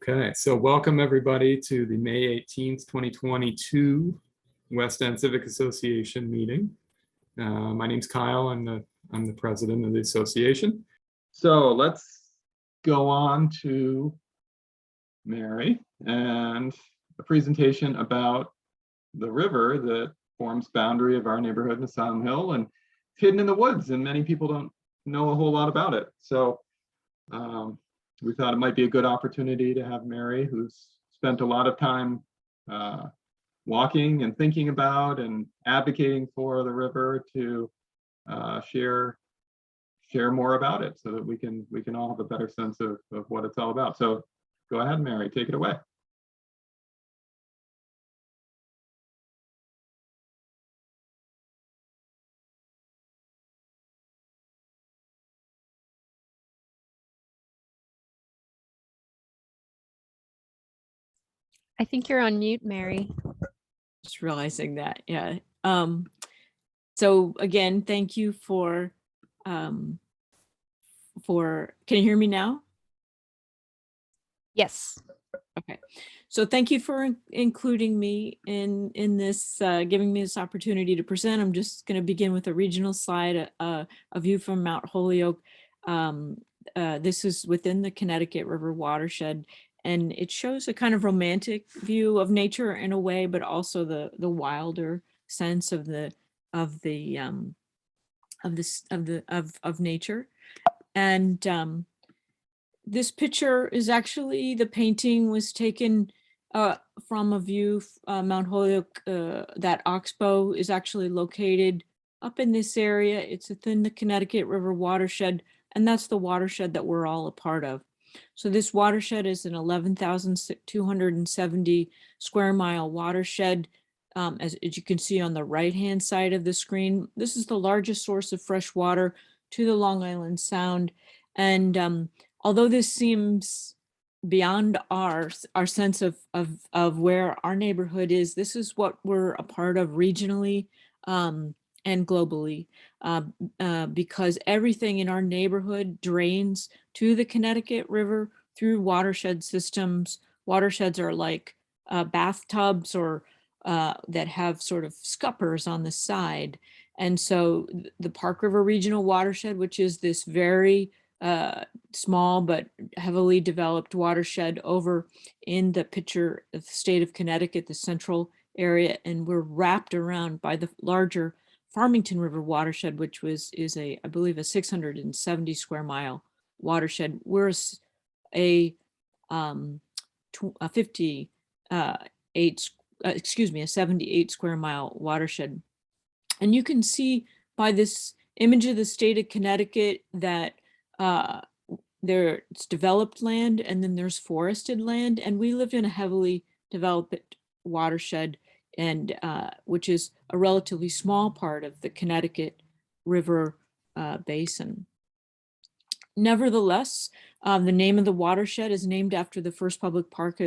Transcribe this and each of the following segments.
Okay, so welcome everybody to the May 18th, 2022 West End Civic Association meeting. My name's Kyle. I'm the president of the association. So let's go on to Mary and a presentation about the river that forms boundary of our neighborhood in Asylum Hill and hidden in the woods, and many people don't know a whole lot about it. So we thought it might be a good opportunity to have Mary, who's spent a lot of time walking and thinking about and advocating for the river, to share more about it, so that we can all have a better sense of what it's all about. So go ahead, Mary, take it away. I think you're on mute, Mary. Just realizing that, yeah. So again, thank you for, can you hear me now? Yes. Okay, so thank you for including me in this, giving me this opportunity to present. I'm just going to begin with a regional slide, a view from Mount Holyoke. This is within the Connecticut River watershed, and it shows a kind of romantic view of nature in a way, but also the wilder sense of nature. And this picture is actually, the painting was taken from a view, Mount Holyoke. That oxbow is actually located up in this area. It's within the Connecticut River watershed, and that's the watershed that we're all a part of. So this watershed is an 11,270 square mile watershed. As you can see on the right-hand side of the screen, this is the largest source of fresh water to the Long Island Sound. And although this seems beyond our sense of where our neighborhood is, this is what we're a part of regionally and globally, because everything in our neighborhood drains to the Connecticut River through watershed systems. Watersheds are like bathtubs, or that have sort of scuppers on the side. And so the Park River Regional Watershed, which is this very small but heavily developed watershed over in the picture of the state of Connecticut, the central area, and we're wrapped around by the larger Farmington River watershed, which is I believe a 670 square mile watershed. We're a 78 square mile watershed. And you can see by this image of the state of Connecticut that there's developed land and then there's forested land, and we live in a heavily developed watershed, and which is a relatively small part of the Connecticut River basin. Nevertheless, the name of the watershed is named after the first public park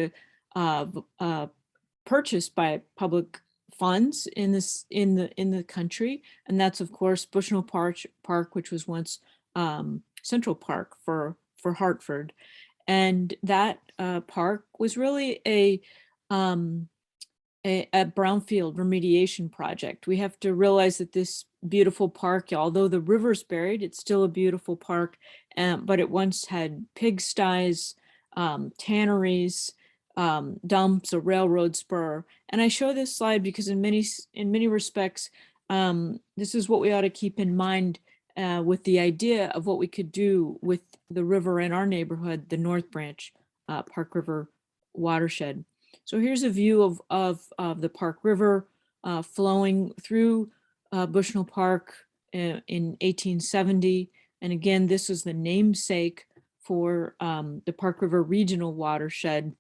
purchased by public funds in the country, and that's of course Bushnell Park, which was once Central Park for Hartford. And that park was really a brownfield remediation project. We have to realize that this beautiful park, although the river's buried, it's still a beautiful park, but it once had pigsties, tanneries, dumps, a railroad spur. And I show this slide because in many respects, this is what we ought to keep in mind with the idea of what we could do with the river in our neighborhood, the North Branch Park River watershed. So here's a view of the Park River flowing through Bushnell Park in 1870. And again, this is the namesake for the Park River Regional Watershed.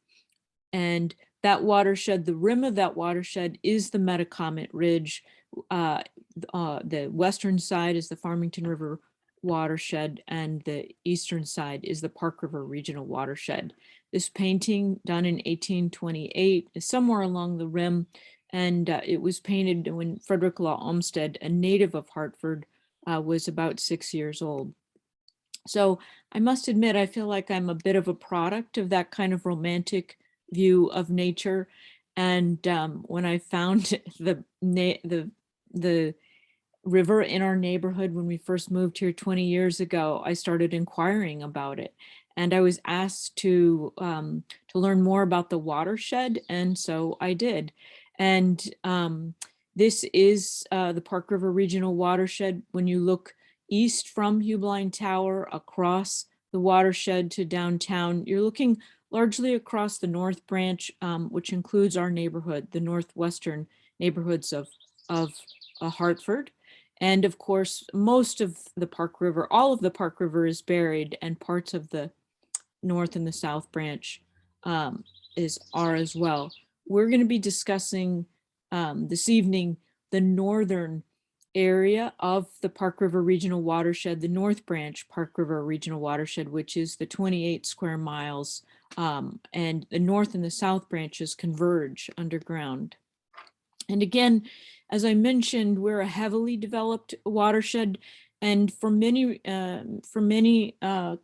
And that watershed, the rim of that watershed is the Metacomet Ridge. The western side is the Farmington River watershed, and the eastern side is the Park River Regional Watershed. This painting, done in 1828, is somewhere along the rim, and it was painted when Frederick Law Olmsted, a native of Hartford, was about 6 years old. So I must admit, I feel like I'm a bit of a product of that kind of romantic view of nature. And when I found the river in our neighborhood when we first moved here 20 years ago, I started inquiring about it. And I was asked to learn more about the watershed, and so I did. And this is the Park River Regional Watershed. When you look east from Hubline Tower across the watershed to downtown, you're looking largely across the North Branch, which includes our neighborhood, the northwestern neighborhoods of Hartford. And of course, most of the Park River, all of the Park River is buried, and parts of the North and the South Branch are as well. We're going to be discussing this evening the northern area of the Park River Regional Watershed, the North Branch Park River Regional Watershed, which is the 28 square miles, and the North and the South branches converge underground. And again, as I mentioned, we're a heavily developed watershed, and for many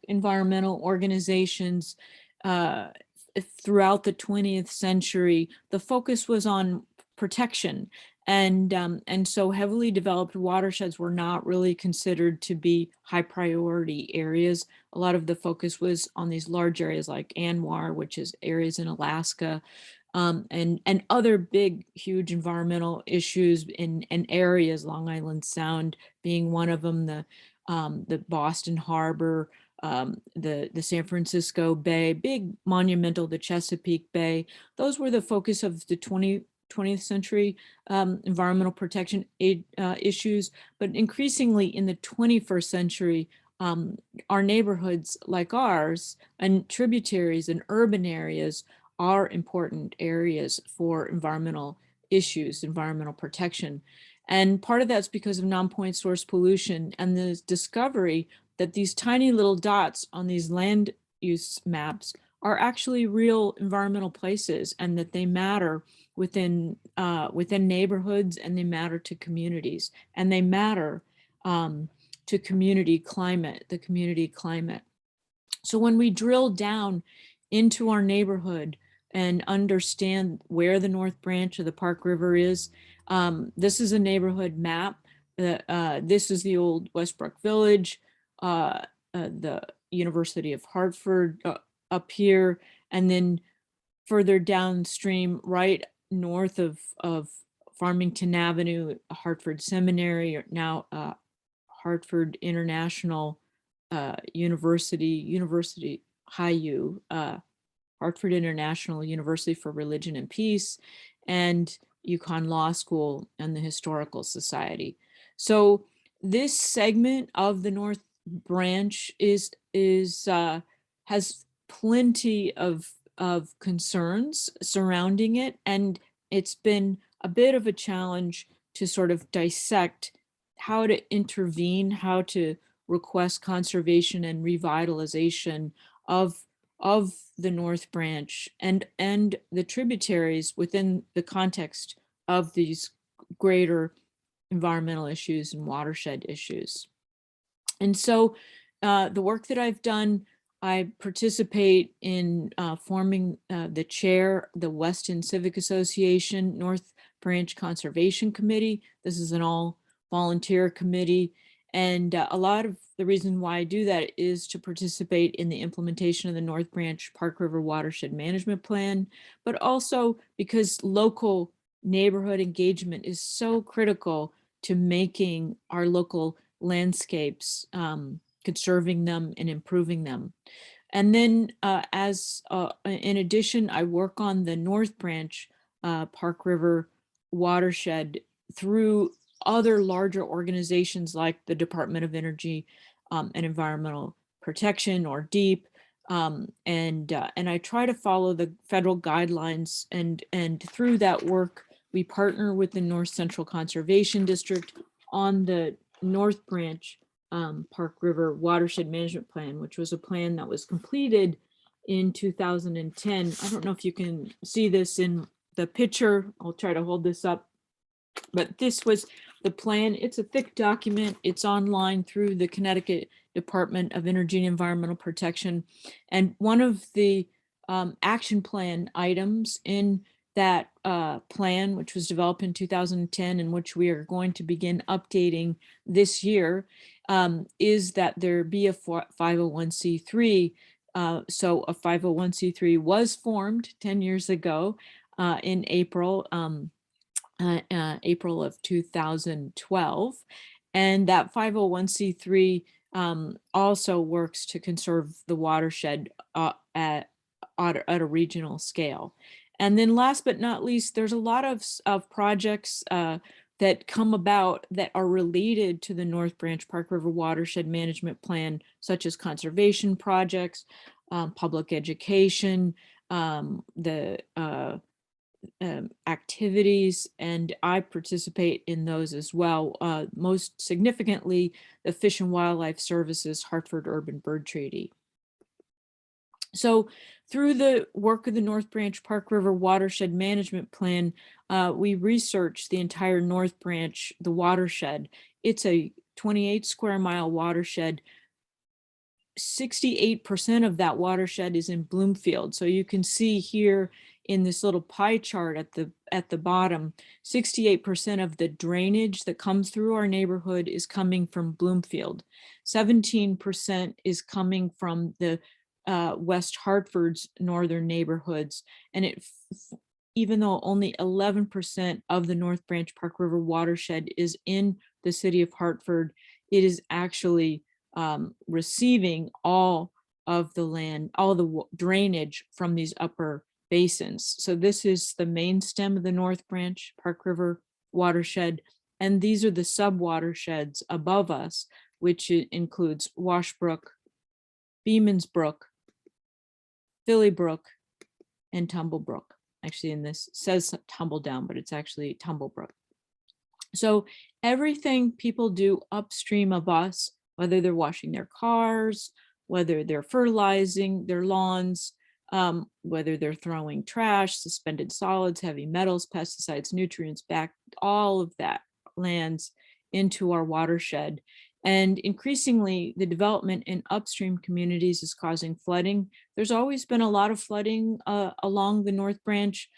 environmental organizations throughout the 20th century, the focus was on protection. And so heavily developed watersheds were not really considered to be high priority areas. A lot of the focus was on these large areas like ANWR, which is areas in Alaska, and other big, huge environmental issues in areas, Long Island Sound being one of them, the Boston Harbor, the San Francisco Bay, big monumental, the Chesapeake Bay. Those were the focus of the 20th century environmental protection issues, but increasingly in the 21st century, our neighborhoods like ours and tributaries and urban areas are important areas for environmental issues, environmental protection. And part of that's because of non-point source pollution and the discovery that these tiny little dots on these land use maps are actually real environmental places, and that they matter within neighborhoods, and they matter to communities, and they matter to community climate, the community climate. So when we drill down into our neighborhood and understand where the North Branch of the Park River is, this is a neighborhood map. This is the old Westbrook Village, the University of Hartford up here, and then further downstream, right north of Farmington Avenue, Hartford Seminary, or now Hartford International University High U, Hartford International University for Religion and Peace, and UConn Law School and the Historical Society. So this segment of the North Branch has plenty of concerns surrounding it, and it's been a bit of a challenge to sort of dissect how to intervene, how to request conservation and revitalization of the North Branch and the tributaries within the context of these greater environmental issues and watershed issues. And so the work that I've done, I participate in forming the chair, the Weston Civic Association North Branch Conservation Committee. This is an all volunteer committee. And a lot of the reason why I do that is to participate in the implementation of the North Branch Park River Watershed Management Plan, but also because local neighborhood engagement is so critical to making our local landscapes, conserving them and improving them. And then in addition, I work on the North Branch Park River Watershed through other larger organizations like the Department of Energy and Environmental Protection, or DEEP, and I try to follow the federal guidelines, and through that work we partner with the North Central Conservation District on the North Branch Park River Watershed Management Plan, which was a plan that was completed in 2010. I don't know if you can see this in the picture. I'll try to hold this up. But this was the plan. It's a thick document. It's online through the Connecticut Department of Energy and Environmental Protection. And one of the action plan items in that plan, which was developed in 2010, and which we are going to begin updating this year, is that there be a 501c3. So a 501c3 was formed 10 years ago in April of 2012. And that 501c3 also works to conserve the watershed at a regional scale. And then last but not least, there's a lot of projects that come about that are related to the North Branch Park River Watershed Management Plan, such as conservation projects, public education, the activities, and I participate in those as well. Most significantly, the Fish and Wildlife Services Hartford Urban Bird Treaty. So through the work of the North Branch Park River Watershed Management Plan, we researched the entire North Branch, the watershed. It's a 28 square mile watershed. 68% of that watershed is in Bloomfield. So you can see here in this little pie chart at the bottom, 68% of the drainage that comes through our neighborhood is coming from Bloomfield. 17% is coming from the West Hartford's northern neighborhoods. And even though only 11% of the North Branch Park River watershed is in the city of Hartford, it is actually receiving all of the land, all the drainage from these upper basins. So this is the main stem of the North Branch Park River watershed. And these are the sub watersheds above us, which includes Washbrook, Beeman's Brook, Philly Brook, and Tumblebrook. Actually, in this says Tumbledown, but it's actually Tumblebrook. So everything people do upstream of us, whether they're washing their cars, whether they're fertilizing their lawns, whether they're throwing trash, suspended solids, heavy metals, pesticides, nutrients back, all of that lands into our watershed. And increasingly, the development in upstream communities is causing flooding. There's always been a lot of flooding along the North Branch.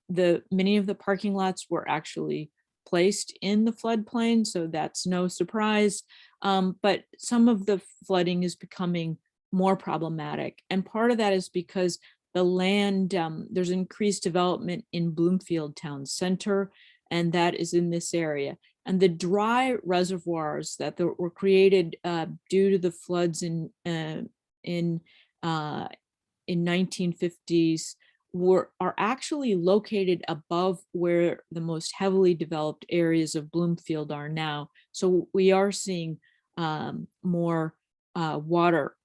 Many of the parking lots were actually placed in the floodplain, so that's no surprise. But some of the flooding is becoming more problematic. And part of that is because the land, there's increased development in Bloomfield Town Center, and that is in this area. And the dry reservoirs that were created due to the floods in 1950s are actually located above where the most heavily developed areas of Bloomfield are now. So we are seeing more water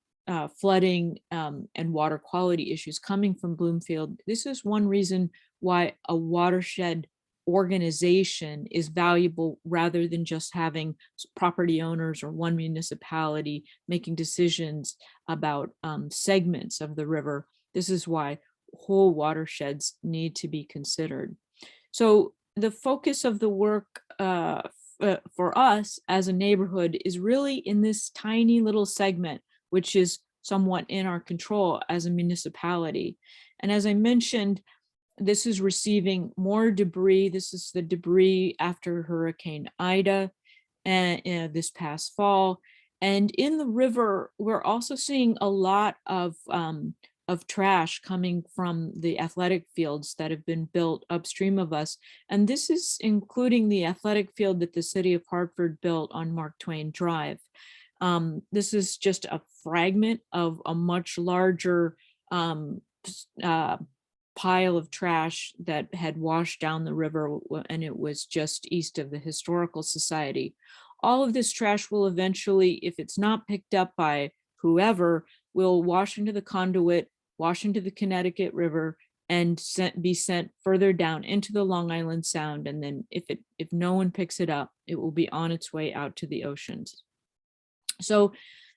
flooding and water quality issues coming from Bloomfield. This is one reason why a watershed organization is valuable rather than just having property owners or one municipality making decisions about segments of the river. This is why whole watersheds need to be considered. So the focus of the work for us as a neighborhood is really in this tiny little segment, which is somewhat in our control as a municipality. And as I mentioned, this is receiving more debris. This is the debris after Hurricane Ida and this past fall. And in the river, we're also seeing a lot of trash coming from the athletic fields that have been built upstream of us. And this is including the athletic field that the city of Hartford built on Mark Twain Drive. This is just a fragment of a much larger pile of trash that had washed down the river, and it was just east of the Historical Society. All of this trash will eventually, if it's not picked up by whoever, will wash into the conduit, wash into the Connecticut River, and be sent further down into the Long Island Sound. And then if no one picks it up, it will be on its way out to the oceans. So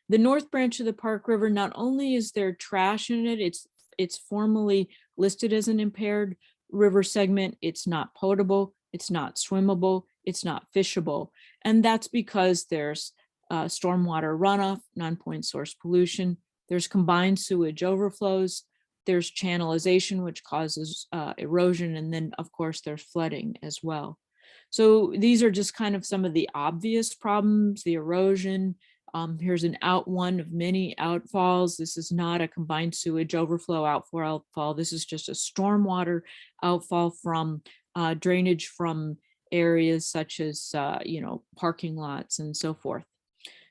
the North Branch of the Park River, not only is there trash in it, it's formally listed as an impaired river segment. It's not potable, it's not swimmable, it's not fishable. And that's because there's stormwater runoff, non-point source pollution, there's combined sewage overflows, there's channelization, which causes erosion, and then of course there's flooding as well. So these are just kind of some of the obvious problems, the erosion. Here's an one of many outfalls. This is not a combined sewage overflow outfall. This is just a stormwater outfall from drainage from areas such as, parking lots and so forth.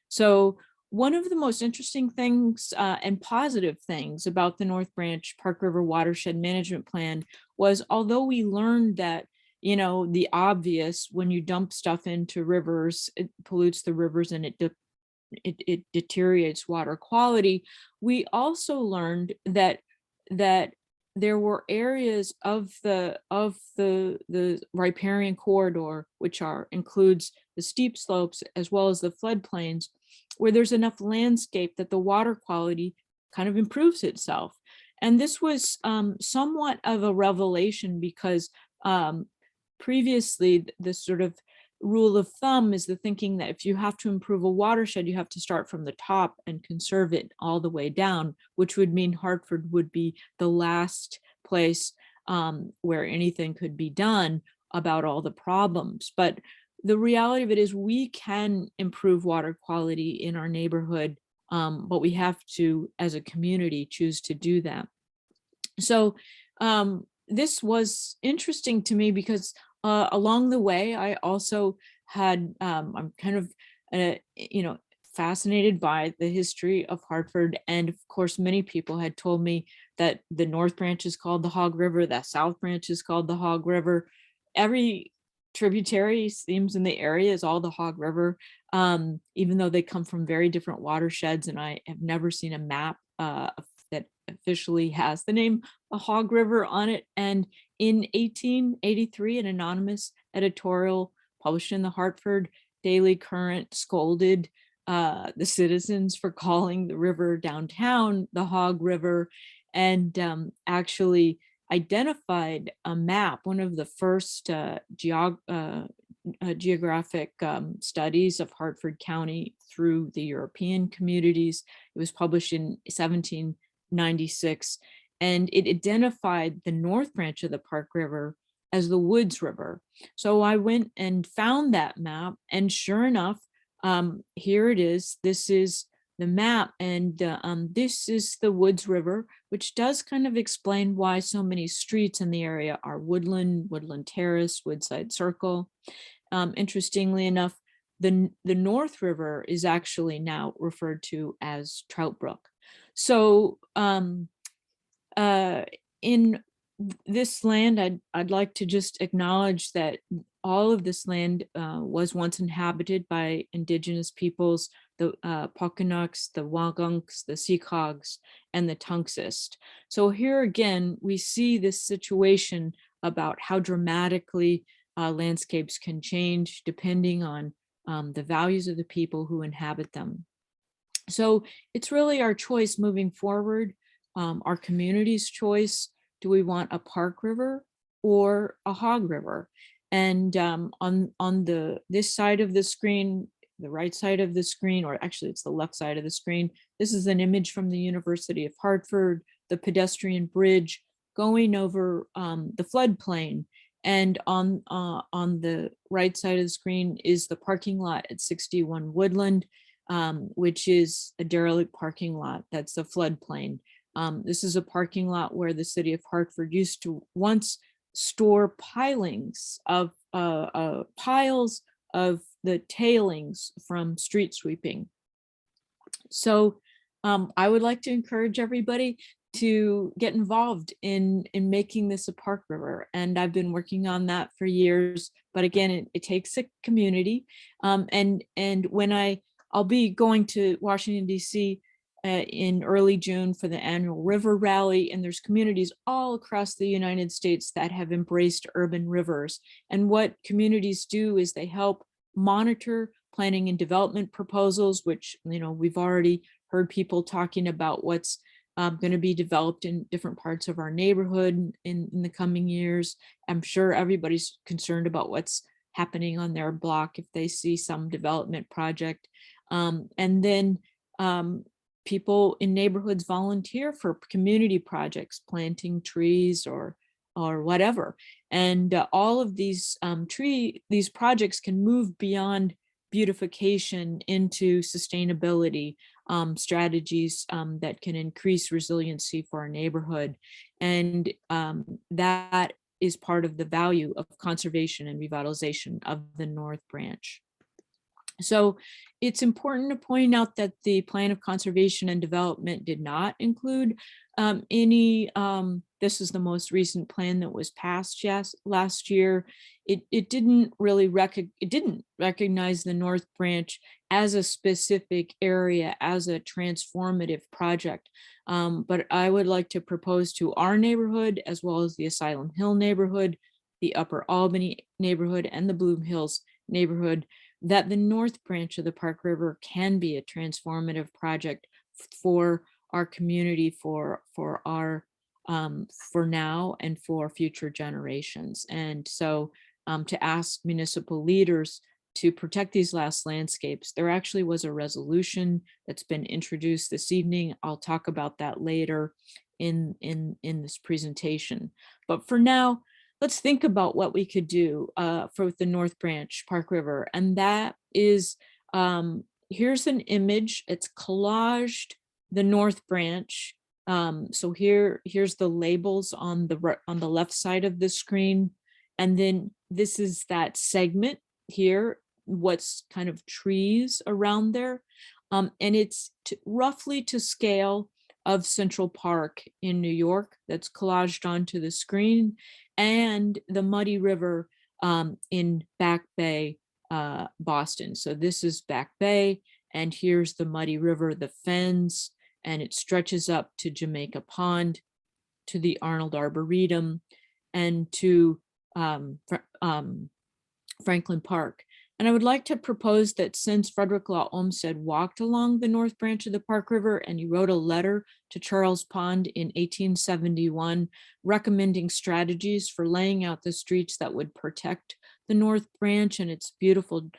So one of the most interesting things and positive things about the North Branch Park River Watershed Management Plan was, although we learned that, the obvious, when you dump stuff into rivers, it pollutes the rivers and it deteriorates water quality, we also learned that there were areas of the riparian corridor, which includes the steep slopes as well as the floodplains, where there's enough landscape that the water quality kind of improves itself. And this was somewhat of a revelation, because previously the sort of rule of thumb is the thinking that if you have to improve a watershed, you have to start from the top and conserve it all the way down, which would mean Hartford would be the last place where anything could be done about all the problems. But the reality of it is we can improve water quality in our neighborhood, but we have to, as a community, choose to do that. So this was interesting to me because along the way, I also had, I'm kind of, fascinated by the history of Hartford. And of course, many people had told me that the North Branch is called the Hog River, the South Branch is called the Hog River. Every tributary seems in the area is all the Hog River, even though they come from very different watersheds. And I have never seen a map that officially has the name the Hog River on it. And in 1883, an anonymous editorial published in the Hartford Daily Current scolded the citizens for calling the river downtown the Hog River, and actually identified a map, one of the first geographic studies of Hartford County through the European communities. It was published in 1796, and it identified the North Branch of the Park River as the Woods River. So I went and found that map, and sure enough, here it is. This is the map, and this is the Woods River, which does kind of explain why so many streets in the area are Woodland, Woodland Terrace, Woodside Circle. Interestingly enough, the North River is actually now referred to as Trout Brook. So in this land, I'd like to just acknowledge that all of this land was once inhabited by indigenous peoples, the Pokanoks, the Wagunks, the Secogs, and the Tunxist. So here again, we see this situation about how dramatically landscapes can change depending on the values of the people who inhabit them. So it's really our choice moving forward, our community's choice. Do we want a park river or a hog river? And on this side of the screen, the right side of the screen, or actually it's the left side of the screen, this is an image from the University of Hartford, the pedestrian bridge going over the floodplain. And on the right side of the screen is the parking lot at 61 Woodland, which is a derelict parking lot. That's the floodplain. This is a parking lot where the city of Hartford used to once store pilings of piles of the tailings from street sweeping. So I would like to encourage everybody to get involved in making this a park river. And I've been working on that for years, but again, it takes a community. And when I'll be going to Washington, DC in early June for the annual river rally, and there's communities all across the United States that have embraced urban rivers. And what communities do is they help monitor planning and development proposals, which we've already heard people talking about what's going to be developed in different parts of our neighborhood in the coming years. I'm sure everybody's concerned about what's happening on their block if they see some development project. And then people in neighborhoods volunteer for community projects, planting trees or whatever. And all of these these projects can move beyond beautification into sustainability strategies that can increase resiliency for our neighborhood. And that is part of the value of conservation and revitalization of the North Branch. So it's important to point out that the Plan of Conservation and Development did not include any, this is the most recent plan that was passed last year. It didn't really recognize the North Branch as a specific area, as a transformative project. But I would like to propose to our neighborhood, as well as the Asylum Hill neighborhood, the Upper Albany neighborhood, and the Bloom Hills neighborhood, that the North Branch of the Park River can be a transformative project for our community, for our for now and for future generations. And so to ask municipal leaders to protect these last landscapes, there actually was a resolution that's been introduced this evening. I'll talk about that later in this presentation. But for now, let's think about what we could do for the North Branch Park River. And that is, here's an image, it's collaged, the North Branch. So here's the labels on the left side of the screen. And then this is that segment here, what's kind of trees around there. And it's roughly to scale of Central Park in New York that's collaged onto the screen, and the Muddy River in Back Bay, Boston. So this is Back Bay, and here's the Muddy River, the Fens, and it stretches up to Jamaica Pond, to the Arnold Arboretum, and to Franklin Park. And I would like to propose that since Frederick Law Olmsted walked along the North Branch of the Park River, and he wrote a letter to Charles Pond in 1871, recommending strategies for laying out the streets that would protect the North Branch and its beautiful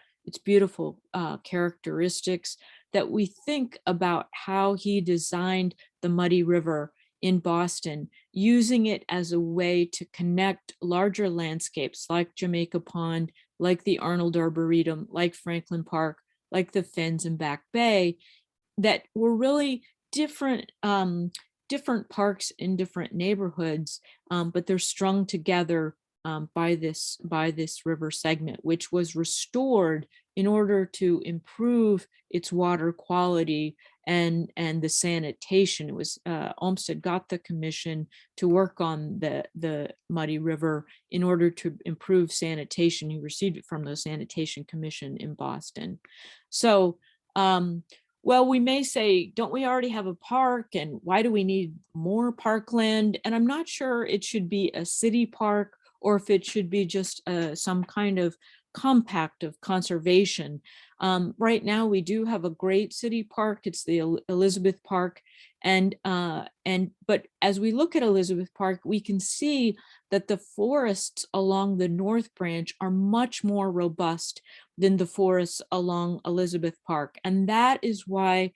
characteristics, that we think about how he designed the Muddy River in Boston, using it as a way to connect larger landscapes like Jamaica Pond, like the Arnold Arboretum, like Franklin Park, like the Fens and Back Bay, that were really different parks in different neighborhoods, but they're strung together by this river segment, which was restored in order to improve its water quality and the sanitation. It was Olmsted got the commission to work on the Muddy River in order to improve sanitation. He received it from the Sanitation Commission in Boston. So, well, we may say, don't we already have a park, and why do we need more parkland? And I'm not sure it should be a city park or if it should be just some kind of compact of conservation. Right now, we do have a great city park. It's the Elizabeth Park. But as we look at Elizabeth Park, we can see that the forests along the North Branch are much more robust than the forests along Elizabeth Park. And that is why,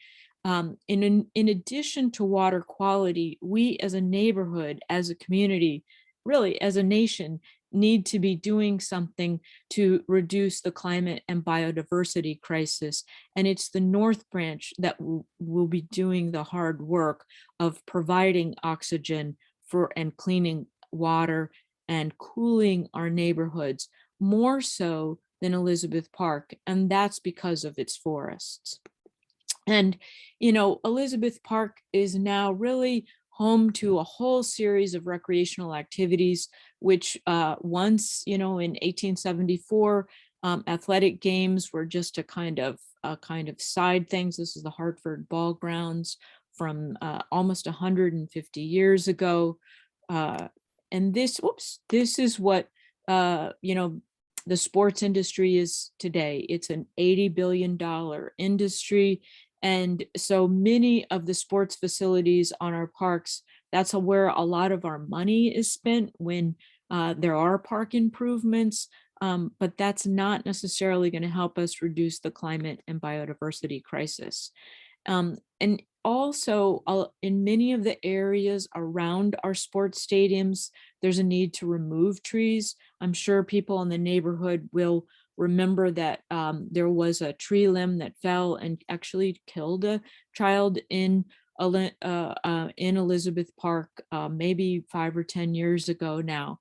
in addition to water quality, we as a neighborhood, as a community, really as a nation, need to be doing something to reduce the climate and biodiversity crisis. And it's the North Branch that will be doing the hard work of providing oxygen and cleaning water and cooling our neighborhoods more so than Elizabeth Park. And that's because of its forests. And, you know, Elizabeth Park is now really home to a whole series of recreational activities, which once, you know, in 1874, athletic games were just a kind of side things. This is the Hartford Ball Grounds from almost 150 years ago. And this is what, you know, the sports industry is today. It's an $80 billion industry. And so many of the sports facilities on our parks, that's where a lot of our money is spent when there are park improvements. but that's not necessarily going to help us reduce the climate and biodiversity crisis. And also in many of the areas around our sports stadiums, there's a need to remove trees. I'm sure people in the neighborhood will remember that there was a tree limb that fell and actually killed a child in Elizabeth Park, maybe 5 or 10 years ago now.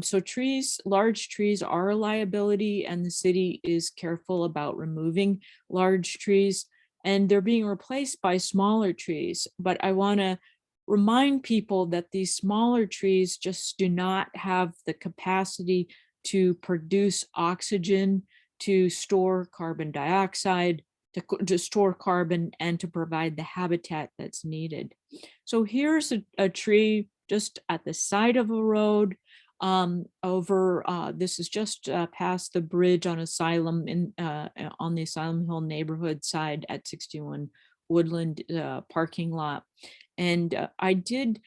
So trees, large trees are a liability, and the city is careful about removing large trees, and they're being replaced by smaller trees. But I want to remind people that these smaller trees just do not have the capacity to produce oxygen, to store carbon dioxide, to store carbon, and to provide the habitat that's needed. So here's a tree just at the side of a road this is just past the bridge on Asylum on the Asylum Hill neighborhood side at 61 Woodland parking lot. And I did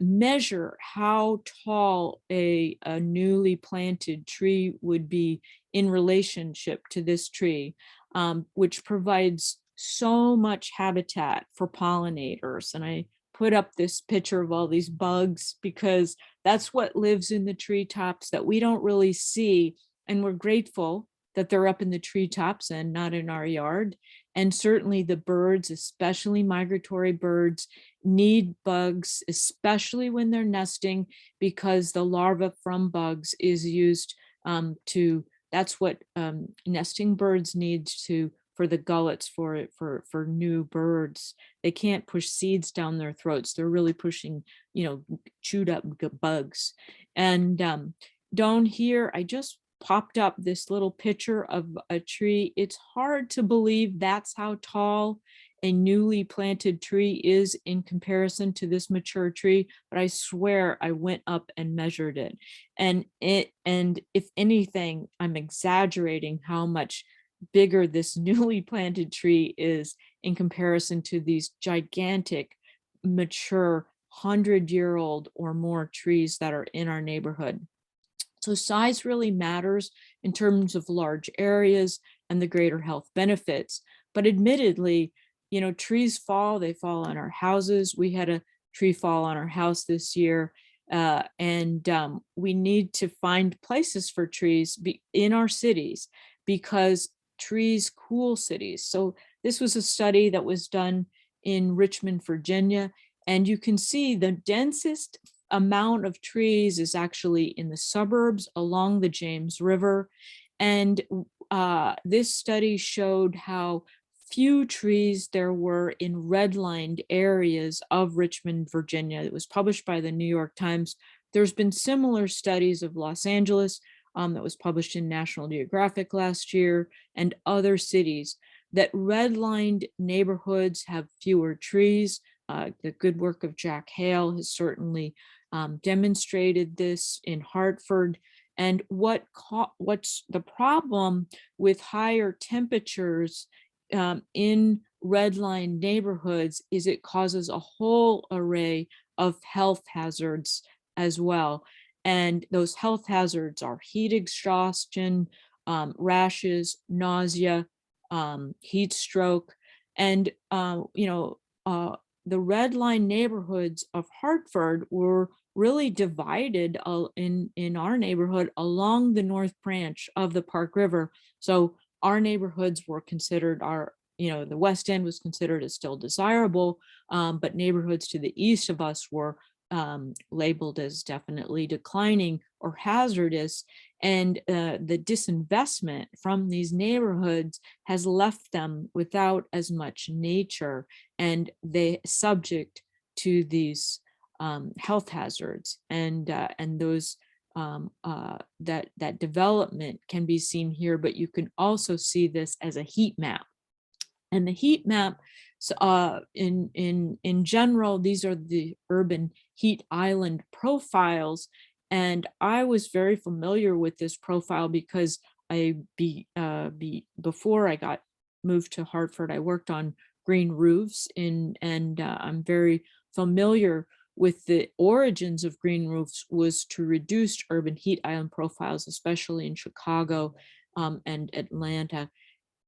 measure how tall a newly planted tree would be in relationship to this tree, which provides so much habitat for pollinators. And I put up this picture of all these bugs because that's what lives in the treetops that we don't really see. And we're grateful that they're up in the treetops and not in our yard. And certainly the birds, especially migratory birds, need bugs, especially when they're nesting, because the larva from bugs is used that's what nesting birds need for the gullets for new birds. They can't push seeds down their throats. They're really pushing, chewed up bugs. And down here, I just popped up this little picture of a tree. It's hard to believe that's how tall a newly planted tree is in comparison to this mature tree, but I swear I went up and measured it. And if anything, I'm exaggerating how much bigger this newly planted tree is in comparison to these gigantic, mature 100-year-old or more trees that are in our neighborhood. So size really matters in terms of large areas and the greater health benefits. But admittedly, trees fall, they fall on our houses. We had a tree fall on our house this year. And we need to find places for trees in our cities because trees cool cities. So this was a study that was done in Richmond, Virginia, and you can see the densest amount of trees is actually in the suburbs along the James River. And this study showed how few trees there were in redlined areas of Richmond, Virginia. It was published by the New York Times. There's been similar studies of Los Angeles that was published in National Geographic last year, and other cities, that redlined neighborhoods have fewer trees. The good work of Jack Hale has certainly demonstrated this in Hartford. And what's the problem with higher temperatures in redlined neighborhoods is it causes a whole array of health hazards as well. And those health hazards are heat exhaustion, rashes, nausea, heat stroke. And, the red line neighborhoods of Hartford were really divided in our neighborhood along the North Branch of the Park River. So our neighborhoods were considered the West End was considered as still desirable, but neighborhoods to the east of us were labeled as definitely declining or hazardous. And the disinvestment from these neighborhoods has left them without as much nature, and they subject to these health hazards. And those that development can be seen here, but you can also see this as a heat map. And the heat map, in general, these are the urban heat island profiles. And I was very familiar with this profile because before I got moved to Hartford, I worked on green roofs and I'm very familiar with the origins of green roofs was to reduce urban heat island profiles, especially in Chicago and Atlanta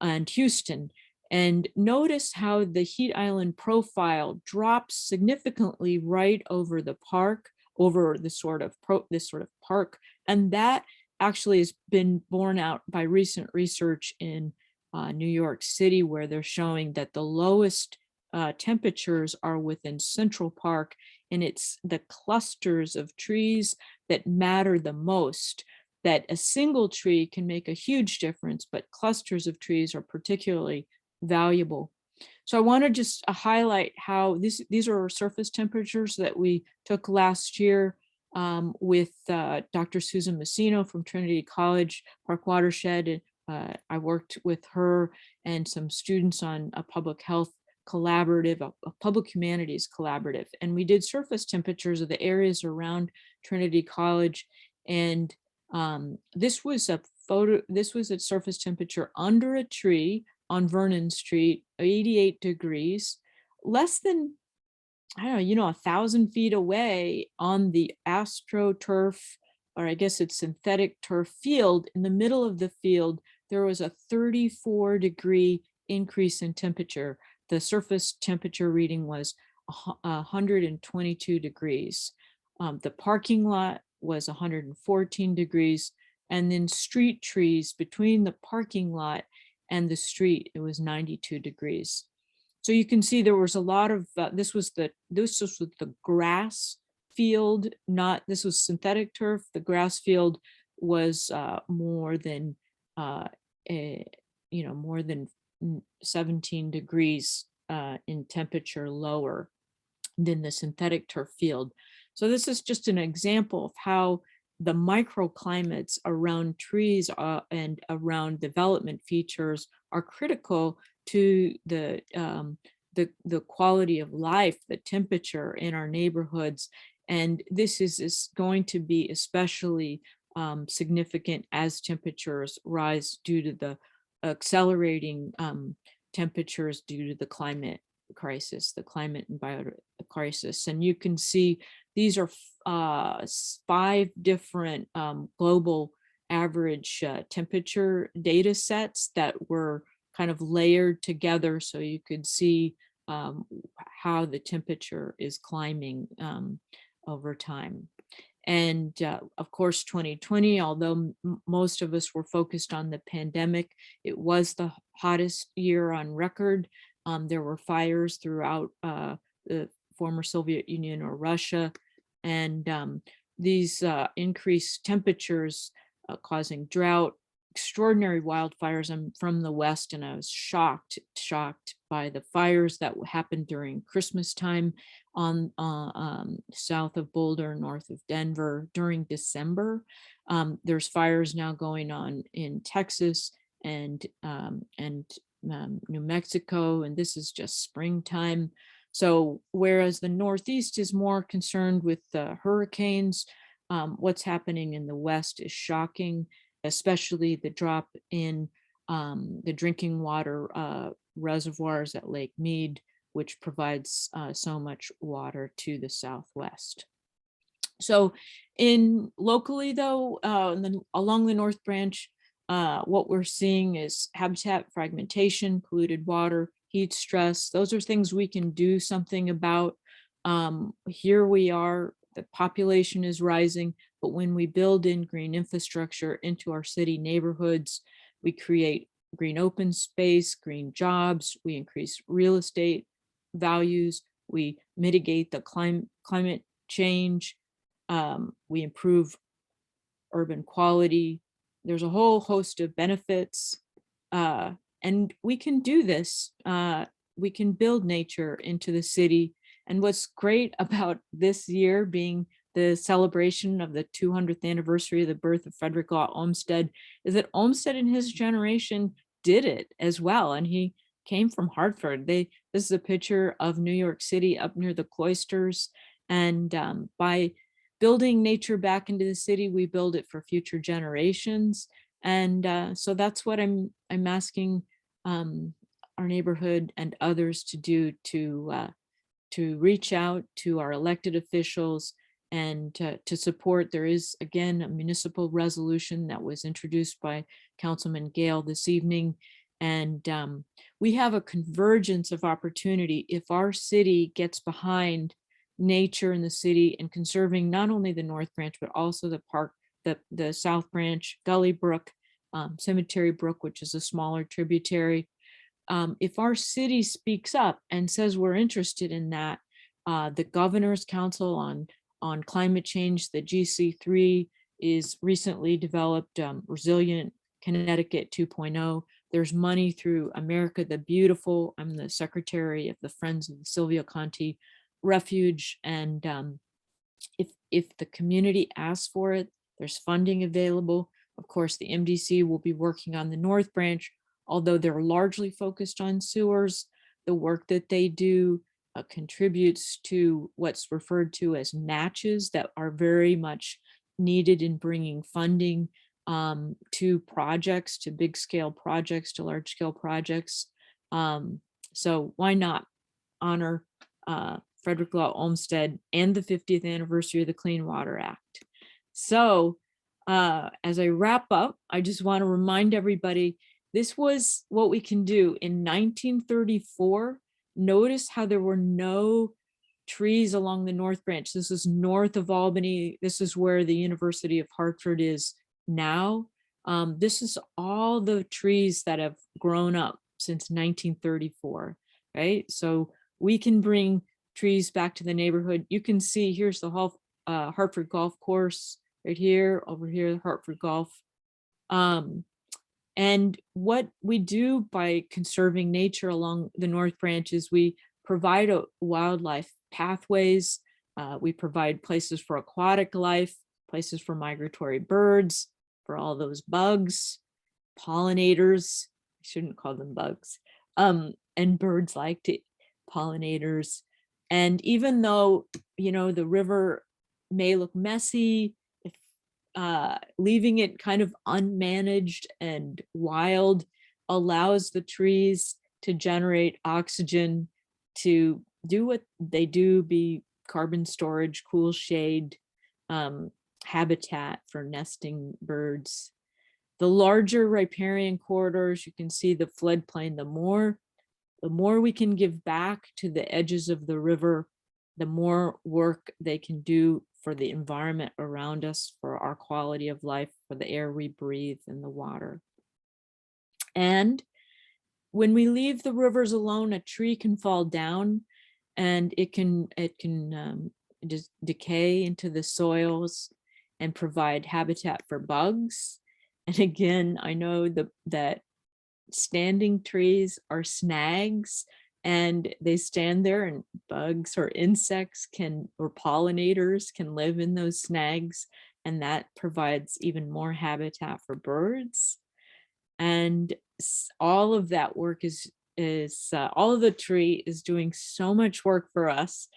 and Houston. And notice how the heat island profile drops significantly right over the park, over the this sort of park. And that actually has been borne out by recent research in New York City, where they're showing that the lowest temperatures are within Central Park, and it's the clusters of trees that matter the most. That a single tree can make a huge difference, but clusters of trees are particularly valuable. So I want to just highlight how these are surface temperatures that we took last year with Dr. Susan Messino from Trinity College Park Watershed. I worked with her and some students on a public health collaborative, a public humanities collaborative, and we did surface temperatures of the areas around Trinity College. And this was a surface temperature under a tree on Vernon Street, 88 degrees, less than, I don't know, 1,000 feet away on the AstroTurf, or I guess it's synthetic turf field. In the middle of the field, there was a 34-degree increase in temperature. The surface temperature reading was 122 degrees. The parking lot was 114 degrees. And then street trees between the parking lot and the street, it was 92 degrees. So you can see there was a lot of, this was the grass field, this was synthetic turf. The grass field was more than 17 degrees in temperature lower than the synthetic turf field. So this is just an example of how the microclimates around trees and around development features are critical to the quality of life, the temperature in our neighborhoods. And this is going to be especially significant as temperatures rise due to the accelerating temperatures due to the climate crisis, the climate and bio crisis. And you can see these are 5 different global average temperature data sets that were kind of layered together, so you could see how the temperature is climbing over time. And of course, 2020, although most of us were focused on the pandemic, it was the hottest year on record. There were fires throughout the former Soviet Union or Russia, and these increased temperatures causing drought, extraordinary wildfires. I'm from the West, and I was shocked by the fires that happened during Christmas time on south of Boulder, north of Denver during December. There's fires now going on in Texas and New Mexico, and this is just springtime. So whereas the Northeast is more concerned with the hurricanes, what's happening in the West is shocking, especially the drop in the drinking water reservoirs at Lake Mead, which provides so much water to the Southwest. So locally though, along the North Branch, what we're seeing is habitat fragmentation, polluted water, heat stress. Those are things we can do something about. Here we are, the population is rising, but when we build in green infrastructure into our city neighborhoods, we create green open space, green jobs, we increase real estate values, we mitigate the climate change, we improve urban quality. There's a whole host of benefits, and we can do this. We can build nature into the city. And what's great about this year being the celebration of the 200th anniversary of the birth of Frederick Law Olmsted is that Olmsted and his generation did it as well. And he came from Hartford. This is a picture of New York City up near the cloisters. And by building nature back into the city, we build it for future generations. And so that's what I'm asking our neighborhood and others to do to to reach out to our elected officials and to support. There is, again, a municipal resolution that was introduced by Councilman Gale this evening. And we have a convergence of opportunity if our city gets behind nature in the city and conserving not only the North Branch, but also the park, the South Branch, Gully Brook, Cemetery Brook, which is a smaller tributary. If our city speaks up and says we're interested in that, the Governor's Council on Climate Change, the GC3, is recently developed Resilient Connecticut 2.0. There's money through America the Beautiful. I'm the secretary of the Friends of the Silvio Conti Refuge. And if the community asks for it, there's funding available. Of course, the MDC will be working on the North Branch, although they're largely focused on sewers. The work that they do contributes to what's referred to as matches that are very much needed in bringing funding to projects, to big scale projects, to large scale projects. So why not honor Frederick Law Olmsted and the 50th anniversary of the Clean Water Act? So as I wrap up, I just want to remind everybody, this was what we can do in 1934. Notice how there were no trees along the North Branch. This is north of Albany. This is where the University of Hartford is now. This is all the trees that have grown up since 1934, right? So we can bring trees back to the neighborhood. You can see here's the Hartford Golf Course right here, over here, Hartford Golf. And what we do by conserving nature along the North Branch is we provide wildlife pathways. We provide places for aquatic life, places for migratory birds, for all those bugs, pollinators. I shouldn't call them bugs. And birds like to pollinators. And even though, you know, the river may look messy, leaving it kind of unmanaged and wild allows the trees to generate oxygen, to do what they do, be carbon storage, cool shade, habitat for nesting birds. The larger riparian corridors, you can see the floodplain, the more we can give back to the edges of the river, the more work they can do for the environment around us, for our quality of life, for the air we breathe and the water. And when we leave the rivers alone, a tree can fall down and it can just decay into the soils and provide habitat for bugs. And again, I know that standing trees are snags, and they stand there and bugs or insects or pollinators can live in those snags, and that provides even more habitat for birds. And all of that work is all of the tree is doing so much work for us.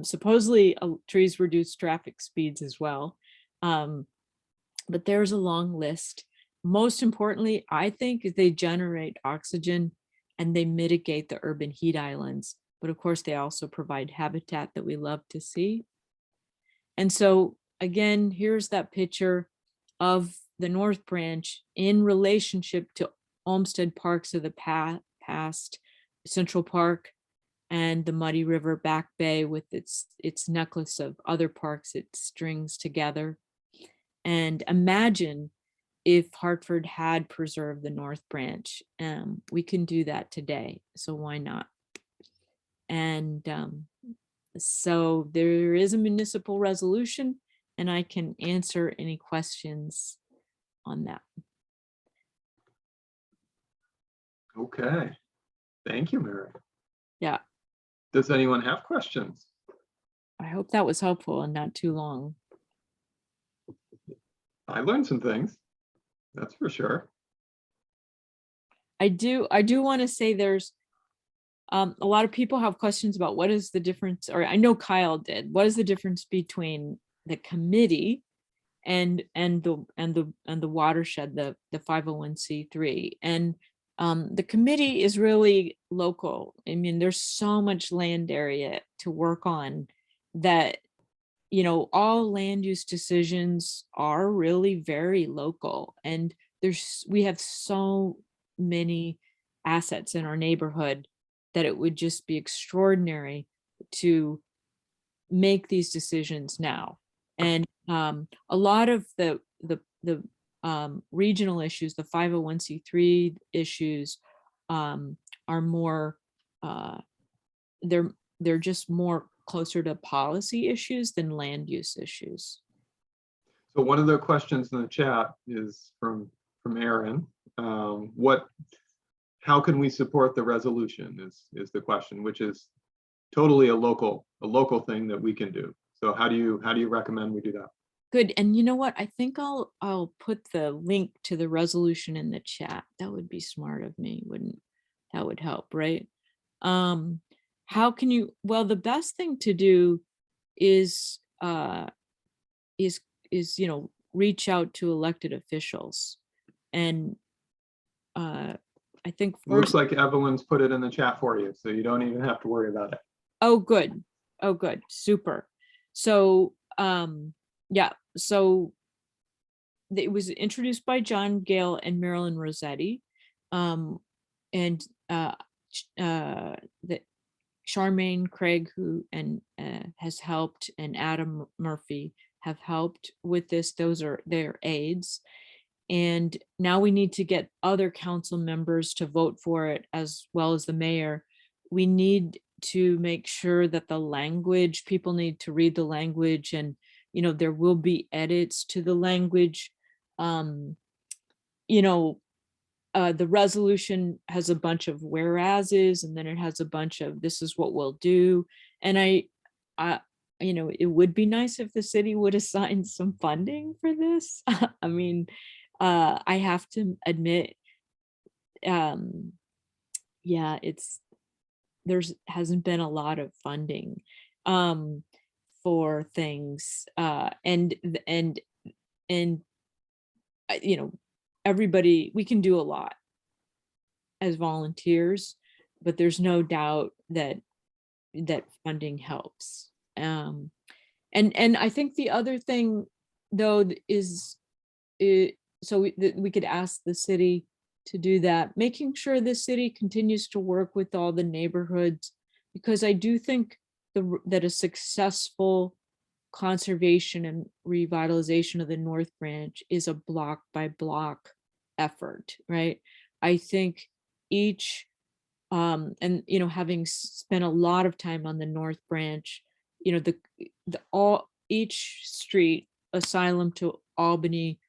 Supposedly trees reduce traffic speeds as well. But there's a long list. Most importantly, I think, is they generate oxygen and they mitigate the urban heat islands. But of course, they also provide habitat that we love to see. And so again, here's that picture of the North Branch in relationship to Olmsted parks of the past, Central Park and the Muddy River Back Bay with its necklace of other parks it strings together. And imagine if Hartford had preserved the North Branch. We can do that today, so why not? And so there is a municipal resolution, and I can answer any questions on that. Okay, thank you, Mary. Yeah, Does anyone have questions? I hope that was helpful and not too long. I learned some things, that's for sure. I do want to say there's a lot of people have questions about what is the difference, or I know Kyle did. What is the difference between the committee and the watershed, the 501c3? And The committee is really local. I mean, there's so much land area to work on that, all land use decisions are really very local. And we have so many assets in our neighborhood that it would just be extraordinary to make these decisions now. And a lot of the regional issues, the 501c3 issues, are more, they're just more closer to policy issues than land use issues. So one of the questions in the chat is from Aaron. How can we support the resolution is the question, which is totally a local thing that we can do. So how do you recommend we do that? Good. And you know what? I think I'll put the link to the resolution in the chat. That would be smart of me, wouldn't that? Would help, right? How can you, well, the best thing to do is reach out to elected officials. And I think It looks first, like Evelyn's put it in the chat for you, so you don't even have to worry about it. oh, good. Oh, good. Super. So, yeah, so it was introduced by John Gale and Marilyn Rossetti. And that Charmaine Craig, who has helped, and Adam Murphy have helped with this. Those are their aides. And now we need to get other council members to vote for it, as well as the mayor. We need to make sure that the language, people need to read the language, and there will be edits to the language. The resolution has a bunch of whereases, and then it has a bunch of this is what we'll do. And it would be nice if the city would assign some funding for this. I mean, I have to admit, yeah, hasn't been a lot of funding for things, and everybody, we can do a lot as volunteers, but there's no doubt that funding helps. And I think the other thing, though, is so we could ask the city to do that, making sure the city continues to work with all the neighborhoods, because I do think that a successful conservation and revitalization of the North Branch is a block by block effort, right? I think each, and having spent a lot of time on the North Branch, each street, Asylum to Albany,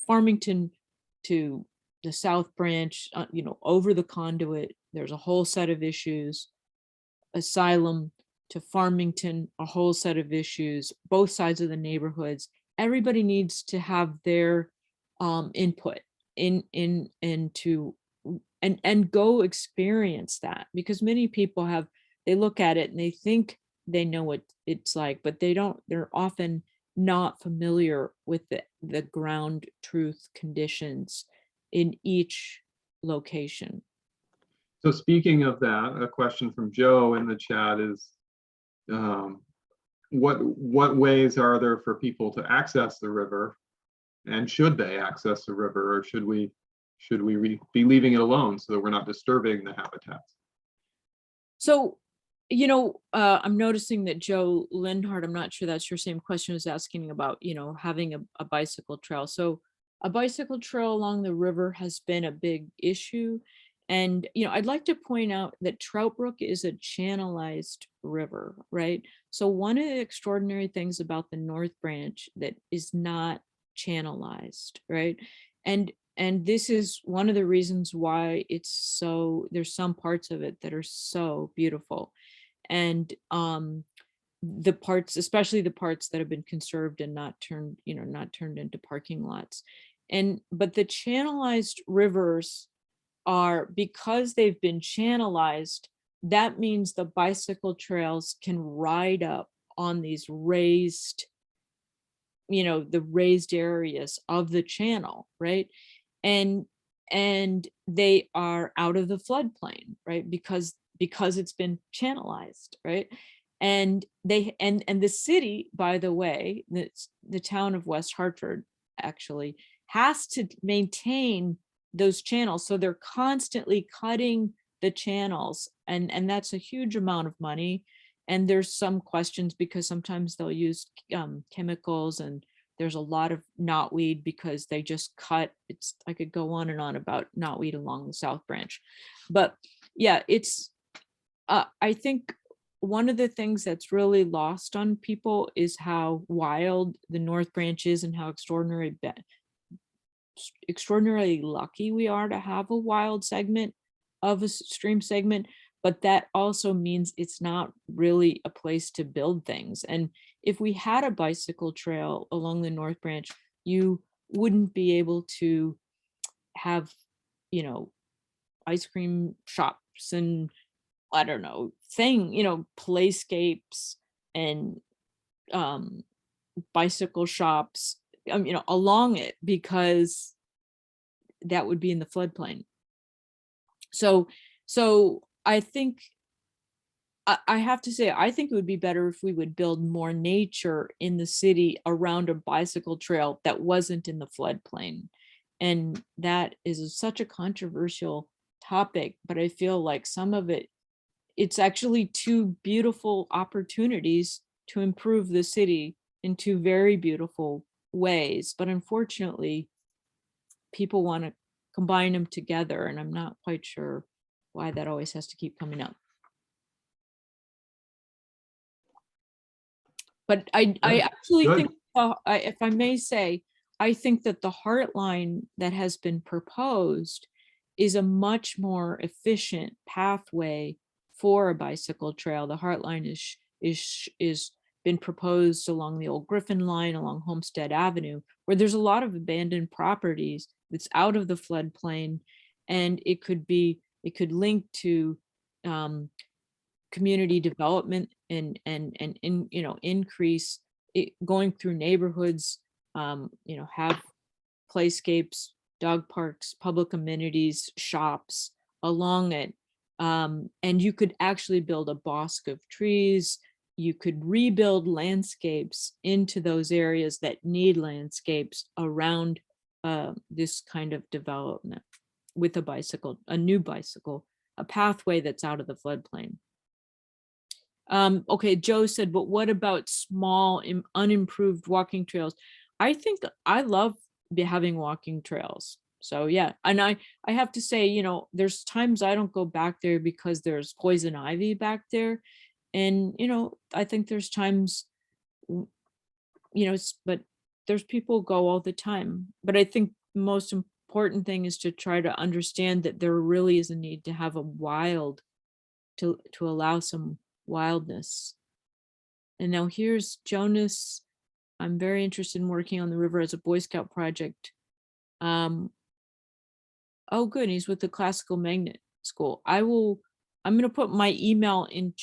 Farmington to the South Branch, over the Conduit, there's a whole set of issues. Asylum to Farmington, a whole set of issues, both sides of the neighborhoods. Everybody needs to have their input and go experience that, because many people they look at it and they think they know what it's like, but they're often not familiar with the ground truth conditions in each location. So speaking of that, a question from Joe in the chat is, what ways are there for people to access the river, and should they access the river, or should we be leaving it alone so that we're not disturbing the habitats? So, I'm noticing that Joe Lindhart, I'm not sure that's your same question, is asking about, having a bicycle trail. So a bicycle trail along the river has been a big issue. And, I'd like to point out that Trout Brook is a channelized river, right? So one of the extraordinary things about the North Branch that is not channelized, right? And this is one of the reasons why there's some parts of it that are so beautiful. And the parts, especially the parts that have been conserved and not turned into parking lots. But the channelized rivers are, because they've been channelized, that means the bicycle trails can ride up on these raised, the raised areas of the channel, right? And and they are out of the floodplain, right? Because it's been channelized, right? And the city, by the way, the town of West Hartford actually has to maintain those channels. So they're constantly cutting the channels, and that's a huge amount of money. And there's some questions because sometimes they'll use chemicals, and there's a lot of knotweed because they just cut. I could go on and on about knotweed along the South Branch. But yeah, I think one of the things that's really lost on people is how wild the North Branch is and how extraordinarily lucky we are to have a wild segment of a stream segment. But that also means it's not really a place to build things. And if we had a bicycle trail along the North Branch, you wouldn't be able to have, ice cream shops and I don't know, playscapes and bicycle shops, along it, because that would be in the floodplain. So I think I have to say, I think it would be better if we would build more nature in the city around a bicycle trail that wasn't in the floodplain. And that is such a controversial topic, but I feel like some of it's actually two beautiful opportunities to improve the city in two very beautiful ways. But unfortunately, people want to combine them together, and I'm not quite sure why that always has to keep coming up. But I actually Good. think, if I may say, I think that the Heartline that has been proposed is a much more efficient pathway for a bicycle trail. The Heartline is been proposed along the old Griffin line, along Homestead Avenue, where there's a lot of abandoned properties that's out of the floodplain, and it could link to community development and increase it, going through neighborhoods, have playscapes, dog parks, public amenities, shops along it. And you could actually build a bosque of trees. You could rebuild landscapes into those areas that need landscapes around this kind of development with a new bicycle, a pathway that's out of the floodplain. Okay, Joe said, but what about small unimproved walking trails? I think I love having walking trails. So yeah, and I have to say, there's times I don't go back there because there's poison ivy back there. And, I think there's times, but there's people go all the time. But I think the most important thing is to try to understand that there really is a need to have a wild, to allow some wildness. And now here's Jonas. I'm very interested in working on the river as a Boy Scout project. Oh, good. He's with the Classical Magnet School. I'm going to put my email in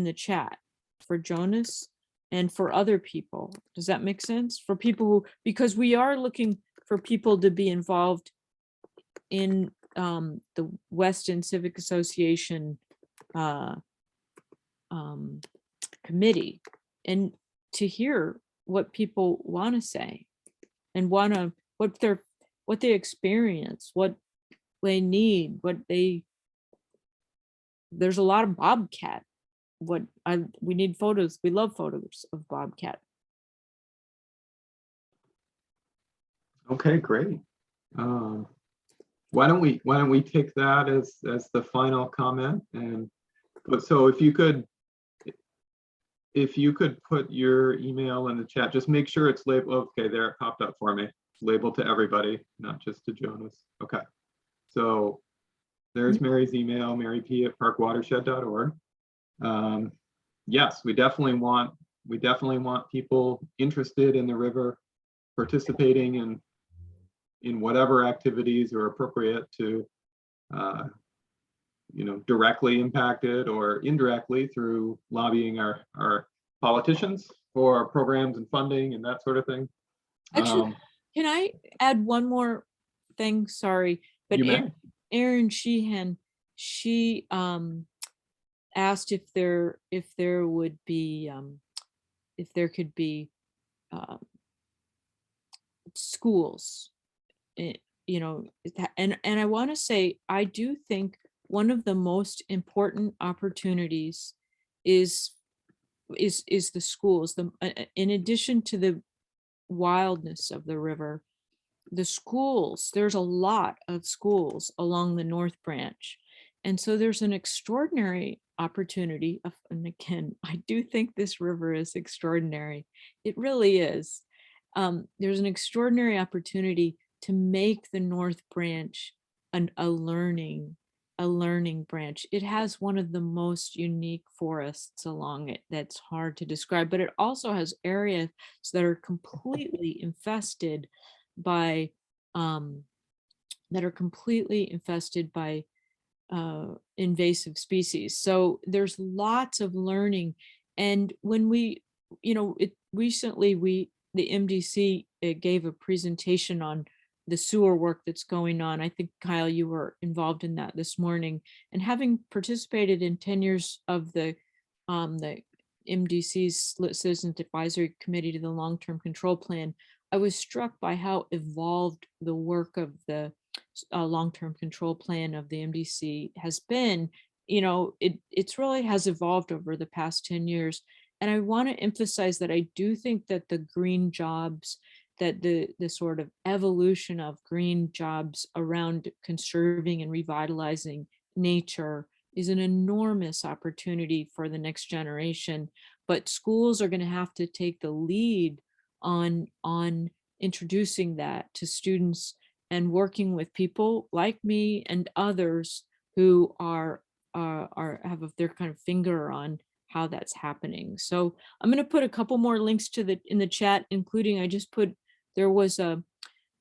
the chat for Jonas and for other people. Does that make sense? For people because we are looking for people to be involved in the Weston Civic Association committee, and to hear what people want to say and what they experience, what they need, there's a lot of bobcat. We need photos. We love photos of bobcat. Okay, great. Why don't we take that as the final comment? And so if you could put your email in the chat, just make sure it's labeled. Okay, there it popped up for me. It's labeled to everybody, not just to Jonas. Okay, so there's Mary's email, maryp@parkwatershed.org. Yes, we definitely want people interested in the river participating in whatever activities are appropriate to directly impacted or indirectly through lobbying our politicians for programs and funding and that sort of thing. Actually, can I add one more thing? Sorry, but You may. Erin Sheehan, she asked if there would be if there could be um, schools, you know, and I want to say I do think one of the most important opportunities is the schools. In addition to the wildness of the river, the schools, there's a lot of schools along the North Branch. And so there's an extraordinary opportunity of, and again, I do think this river is extraordinary. It really is. There's an extraordinary opportunity to make the North Branch a learning branch. It has one of the most unique forests along it that's hard to describe, but it also has areas that are completely infested by invasive species. So there's lots of learning. And when we, recently the MDC gave a presentation on the sewer work that's going on. I think, Kyle, you were involved in that this morning. And having participated in 10 years of the MDC's Citizens Advisory Committee to the Long-Term Control Plan, I was struck by how evolved the work of the long-term control plan of the MDC has been. It's really has evolved over the past 10 years. And I want to emphasize that I do think that the green jobs, that the sort of evolution of green jobs around conserving and revitalizing nature is an enormous opportunity for the next generation. But schools are going to have to take the lead on introducing that to students and working with people like me and others who have their kind of finger on how that's happening. So I'm going to put a couple more links in the chat, including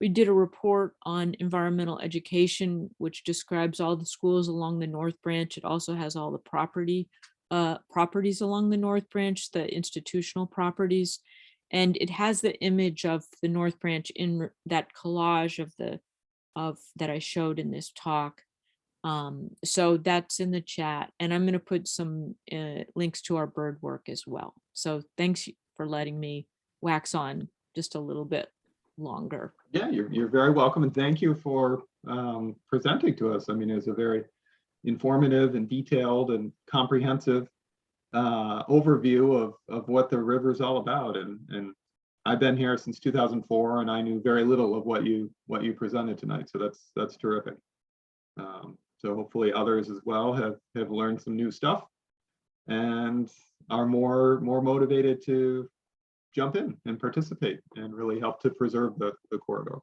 we did a report on environmental education, which describes all the schools along the North Branch. It also has all the properties along the North Branch, the institutional properties. And it has the image of the North Branch in that collage that I showed in this talk. So that's in the chat, and I'm going to put some links to our bird work as well. So thanks for letting me wax on just a little bit longer. Yeah, you're very welcome, and thank you for presenting to us. I mean, it's a very informative and detailed and comprehensive overview of what the river is all about. And I've been here since 2004, and I knew very little of what you presented tonight. So that's terrific. So hopefully others as well have learned some new stuff and are more motivated to jump in and participate and really help to preserve the corridor.